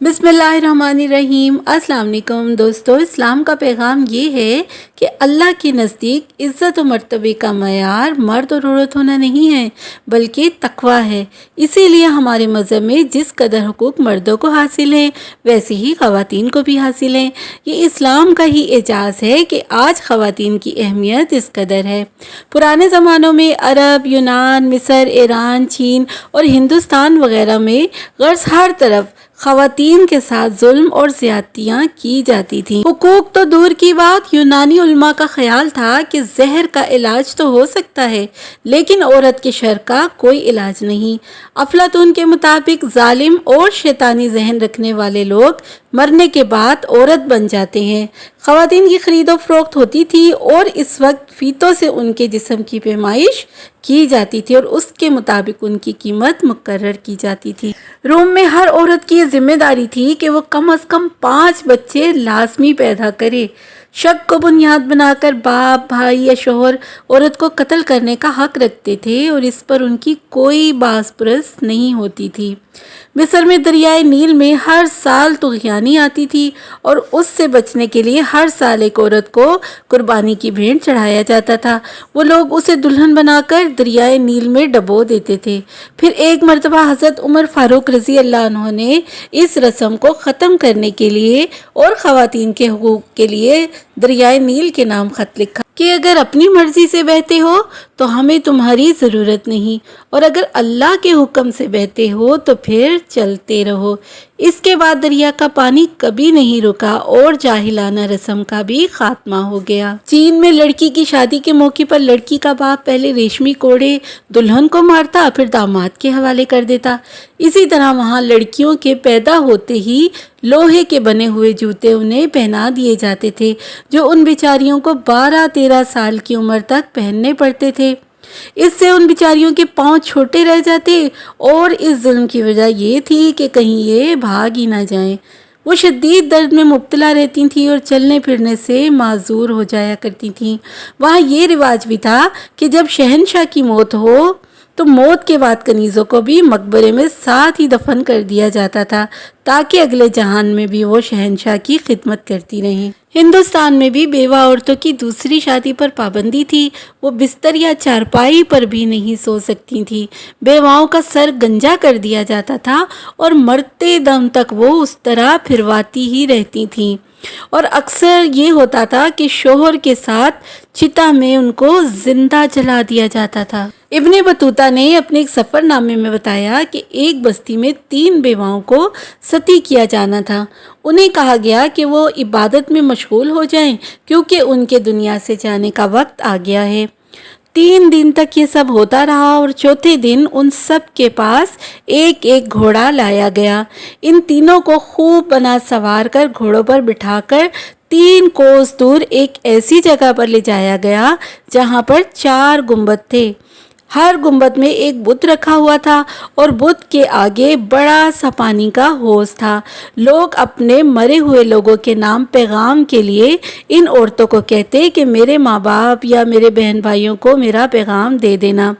बिस्मिल्लाहिर्रहमानिर्रहीम। अस्सलाम वालेकुम दोस्तों, इस्लाम का पैगाम ये है कि अल्लाह के नज़दीक इज़्ज़त और मर्तबे का मयार मर्द और औरत होना नहीं है बल्कि तक़वा है। इसीलिए हमारे मज़हब में जिस कदर हुकूक मर्दों को हासिल हैं वैसे ही ख़वातीन को भी हासिल हैं। ये इस्लाम का ही एजाज़ है कि आज ख़वातीन की अहमियत इस कदर है। पुराने ज़मानों में अरब, यूनान, मिस्र, ईरान, चीन और हिंदुस्तान वग़ैरह में गर्ज़ हर तरफ ख़वातीन के साथ जुल्म और ज़्यादतियाँ की जाती थीं। हुकूक तो दूर की बात, यूनानी उलमा का ख्याल था कि जहर का इलाज तो हो सकता है लेकिन औरत के शर का कोई इलाज नहीं। अफलातून के मुताबिक जालिम और शैतानी जहन रखने वाले लोग मरने के बाद औरत बन जाते हैं। ख़वातीन की खरीदो फरोख्त होती थी और इस वक्त फीतों से उनके जिस्म की पैमाइश की जाती थी और उसके मुताबिक उनकी कीमत मुकर्रर की जाती थी। रोम में हर औरत की जिम्मेदारी थी कि वो कम से कम 5 बच्चे लाजमी पैदा करे। शक को बुनियाद बनाकर बाप, भाई या शोहर औरत को कत्ल करने का हक रखते थे और इस पर उनकी कोई बाज़पुरस नहीं होती थी। मिस्र में दरियाए नील में हर साल तुग़यानी आती थी और उससे बचने के लिए हर साल एक औरत को कुर्बानी की भेंट चढ़ाया जाता था। वो लोग उसे दुल्हन बनाकर दरियाए नील में डबो देते थे। फिर एक मरतबा हज़रत उमर फारूक रज़ी अल्लाह अन्हु ने इस रस्म को ख़त्म करने के लिए और ख़वातीन के हुकूक के लिए दरियाए नील के नाम ख़त लिखा कि अगर अपनी मर्ज़ी से बहते हो तो हमें तुम्हारी ज़रूरत नहीं और अगर अल्लाह के हुक्म से बहते हो तो फिर चलते रहो। इसके बाद दरिया का पानी कभी नहीं रुका और जाहिलाना रस्म का भी खात्मा हो गया। चीन में लड़की की शादी के मौके पर लड़की का बाप पहले रेशमी कोड़े दुल्हन को मारता फिर दामाद के हवाले कर देता। इसी तरह वहाँ लड़कियों के पैदा होते ही लोहे के बने हुए जूते उन्हें पहना दिए जाते थे जो उन बेचारियों को 12-13 साल की उम्र तक पहनने पड़ते थे। इससे उन बिचारियों के पांव छोटे रह जाते और इस जुल्म की वजह ये थी कि कहीं ये भाग ही ना जाएं। वो शदीद दर्द में मुब्तला रहती थीं और चलने फिरने से माजूर हो जाया करती थीं। वहाँ ये रिवाज भी था कि जब शहनशाह की मौत हो तो मौत के बाद कनीज़ों को भी मकबरे में साथ ही दफन कर दिया जाता था ताकि अगले जहान में भी वो शहनशाह की खिदमत करती रहें। हिंदुस्तान में भी बेवा औरतों की दूसरी शादी पर पाबंदी थी। वो बिस्तर या चारपाई पर भी नहीं सो सकती थी। बेवाओं का सर गंजा कर दिया जाता था और मरते दम तक वो उस तरह फिरवाती ही रहती थीं और अक्सर ये होता था कि शोहर के साथ चिता में उनको जिंदा जला दिया जाता था। इब्ने बतूता ने अपने एक सफ़रनामे में बताया कि एक बस्ती में 3 बेवाओं को सती किया जाना था। उन्हें कहा गया कि वो इबादत में मशगूल हो जाएं क्योंकि उनके दुनिया से जाने का वक्त आ गया है। 3 दिन तक ये सब होता रहा और चौथे दिन उन सब के पास एक एक घोड़ा लाया गया। इन तीनों को खूब बना सवार कर घोड़ों पर बिठाकर 3 कोस दूर एक ऐसी जगह पर ले जाया गया जहाँ पर 4 गुंबद थे। हर गुंबद में एक बुत रखा हुआ था और बुत के आगे बड़ा सा पानी का हौज था। लोग अपने मरे हुए लोगों के नाम पैगाम के लिए इन औरतों को कहते कि मेरे माँ बाप या मेरे बहन भाइयों को मेरा पैगाम दे देना।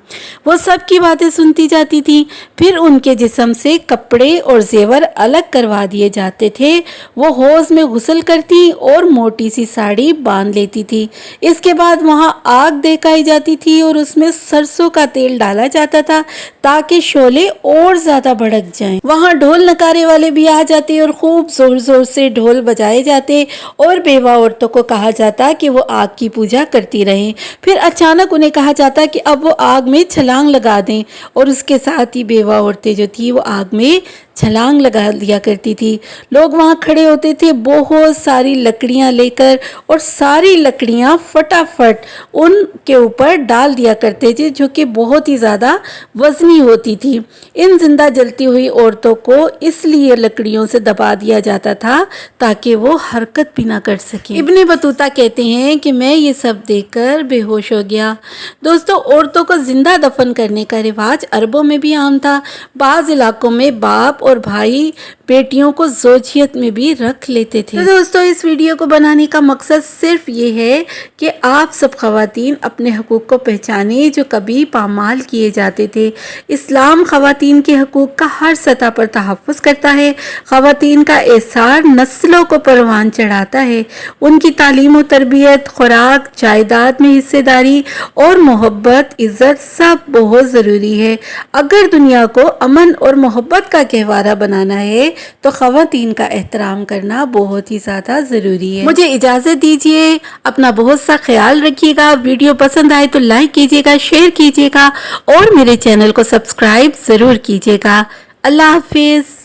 वो सब की बातें सुनती जाती थी। फिर उनके जिस्म से कपड़े और जेवर अलग करवा दिए जाते थे। वो हौज में गुस्ल करती और मोटी सी साड़ी बांध लेती थी। इसके बाद वहाँ आग देखाई जाती थी और उसमें सरसों का तेल डाला जाता था ताकि शोले और ज्यादा भड़क जाएं। वहाँ ढोल नकारे वाले भी आ जाते और खूब जोर जोर से ढोल बजाए जाते और बेवा औरतों को कहा जाता कि वो आग की पूजा करती रहें। फिर अचानक उन्हें कहा जाता कि अब वो आग में छलांग लगा दें और उसके साथ ही बेवा औरतें जो थी वो आग में छलांग लगा दिया करती थी। लोग वहाँ खड़े होते थे बहुत सारी लकड़ियाँ लेकर और सारी लकड़ियाँ फटाफट उनके ऊपर डाल दिया करते थे जो कि बहुत ही ज़्यादा वज़नी होती थी। इन जिंदा जलती हुई औरतों को इसलिए लकड़ियों से दबा दिया जाता था ताकि वो हरकत भी ना कर सके। इब्ने बतूता कहते हैं कि मैं ये सब देखकर बेहोश हो गया। दोस्तों, औरतों को जिंदा दफन करने का रिवाज अरबों में भी आम था। बाज़ इलाकों में बाप اور بھائی بیٹیوں کو زوجیت میں بھی رکھ لیتے تھے۔ تو دوستو اس ویڈیو کو بنانے کا مقصد صرف یہ ہے کہ آپ سب خواتین اپنے حقوق کو پہچانیں جو کبھی پامال کیے جاتے تھے۔ اسلام خواتین کے حقوق کا ہر سطح پر تحفظ کرتا ہے۔ خواتین کا احسار نسلوں کو پروان چڑھاتا ہے۔ ان کی تعلیم و تربیت، خوراک، جائیداد میں حصہ داری اور محبت، عزت سب بہت ضروری ہے۔ اگر دنیا کو امن اور محبت کا گہوارہ بنانا ہے تو خواتین کا احترام کرنا بہت ہی زیادہ ضروری ہے۔ مجھے اجازت دیجیے، اپنا بہت سا خیال رکھیے گا۔ ویڈیو پسند آئے تو لائک کیجیے گا، شیئر کیجیے گا اور میرے چینل کو سبسکرائب ضرور کیجیے گا۔ اللہ حافظ۔